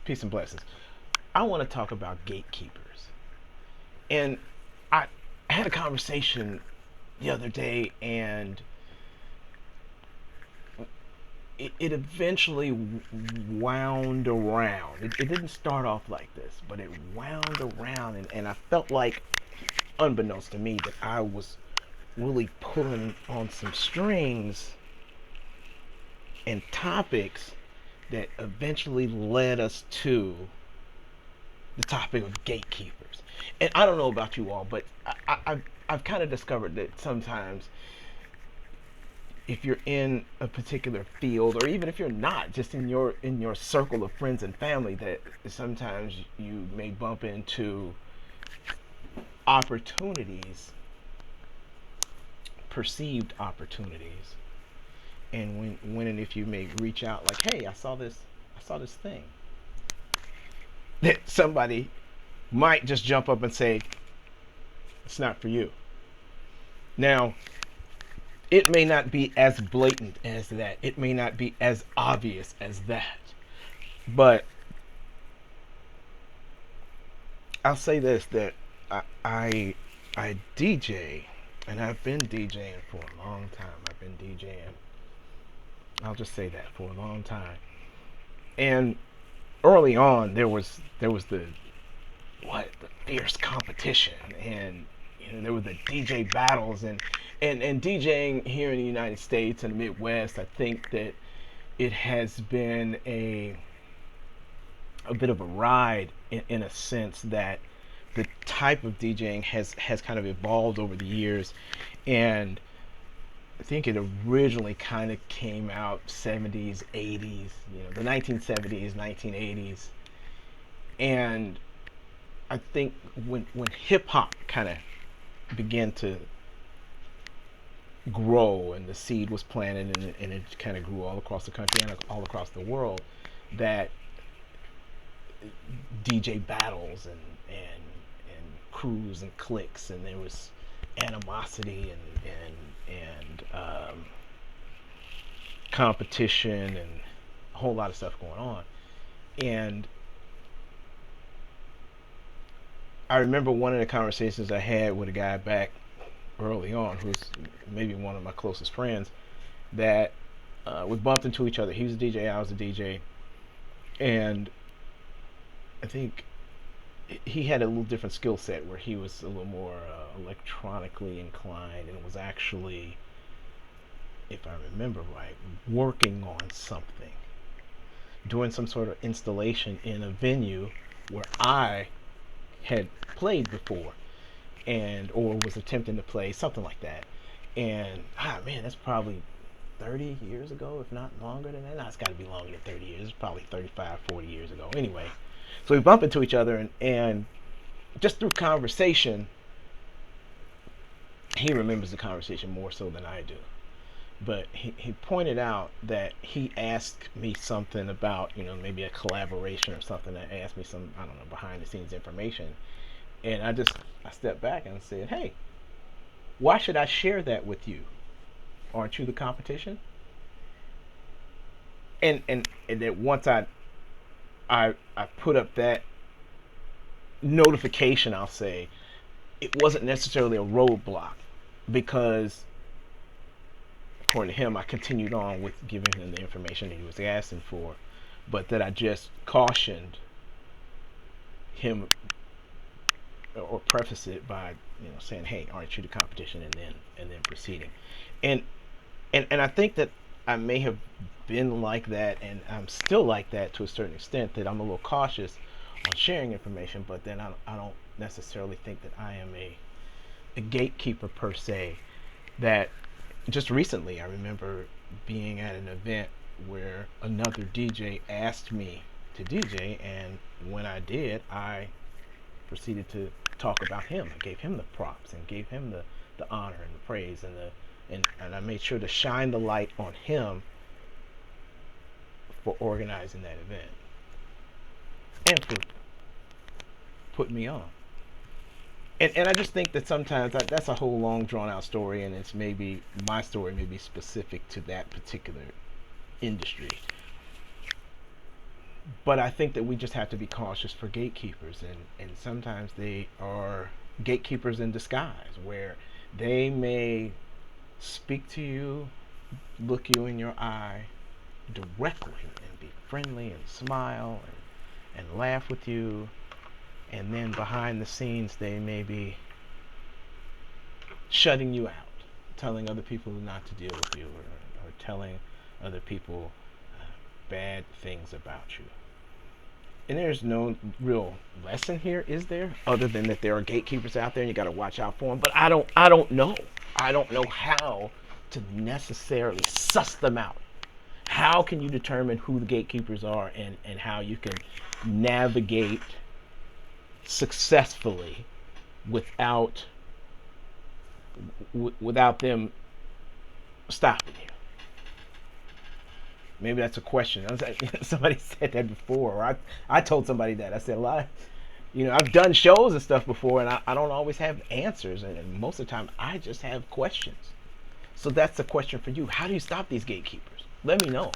Peace and blessings. I want to talk about gatekeepers. And I had a conversation the other day, and it eventually wound around. It didn't start off like this, but it wound around, and I felt like, unbeknownst to me, that I was really pulling on some strings and topics that eventually led us to the topic of gatekeepers. And I don't know about you all, but I've kind of discovered that sometimes if you're in a particular field, or even if you're not, just in your circle of friends and family, that sometimes you may bump into opportunities, perceived opportunities, and when and if you may reach out like, hey, I saw this thing, that somebody might just jump up and say, it's not for you. Now, it may not be as blatant as that. It may not be as obvious as that. But I'll say this, that I DJ, and I've been DJing for a long time. I've been DJing. I'll just say that, for a long time. And early on, there was the fierce competition, and there were the DJ battles, and DJing here in the United States and the Midwest. I think that it has been a bit of a ride, in a sense that the type of DJing has kind of evolved over the years. And I think it originally kind of came out 70s, 80s, the 1970s, 1980s. And I think when hip hop kind of began to grow, and the seed was planted, and it kind of grew all across the country and all across the world, that DJ battles and crews and cliques, and there was animosity and competition and a whole lot of stuff going on. And I remember one of the conversations I had with a guy back early on, who's maybe one of my closest friends, that we bumped into each other. He was a DJ, I was a DJ, and I think he had a little different skill set, where he was a little more electronically inclined, and was actually, if I remember right, working on something, doing some sort of installation in a venue where I had played before, and or was attempting to play something like that. And man, that's probably 30 years ago, if not longer than that. No, it's got to be longer than 30 years. It's probably 35, 40 years ago. Anyway, so we bump into each other, and just through conversation, he remembers the conversation more so than I do. But he pointed out that he asked me something about, maybe a collaboration or something, that asked me some, I don't know, behind the scenes information. And I stepped back and said, hey, why should I share that with you? Aren't you the competition? And that once I put up that notification, I'll say, it wasn't necessarily a roadblock, because according to him, I continued on with giving him the information that he was asking for, but that I just cautioned him, or preface it by, saying, hey, aren't you the competition? And then proceeding. And and i think that I may have been like that, and I'm still like that to a certain extent, that I'm a little cautious on sharing information. But then I don't necessarily think that I am a gatekeeper per se. That just recently, I remember being at an event where another DJ asked me to DJ, and when I did, I proceeded to talk about him. I gave him the props, and gave him the honor and the praise, and I made sure to shine the light on him for organizing that event, and for putting me on. And I just think that sometimes that's a whole long drawn out story, and it's maybe my story may be specific to that particular industry. But I think that we just have to be cautious for gatekeepers, and sometimes they are gatekeepers in disguise, where they may speak to you, look you in your eye directly, and be friendly and smile and laugh with you, and then behind the scenes they may be shutting you out, telling other people not to deal with you, or telling other people bad things about you. And there's no real lesson here, is there? Other than that there are gatekeepers out there and you got to watch out for them. But I don't know. I don't know how to necessarily suss them out. How can you determine who the gatekeepers are, and how you can navigate successfully without without them stopping you? Maybe that's a question. Somebody said that before. Or I told somebody that. I said a lot. I've done shows and stuff before, and I don't always have answers, and most of the time I just have questions. So that's the question for you. How do you stop these gatekeepers? Let me know.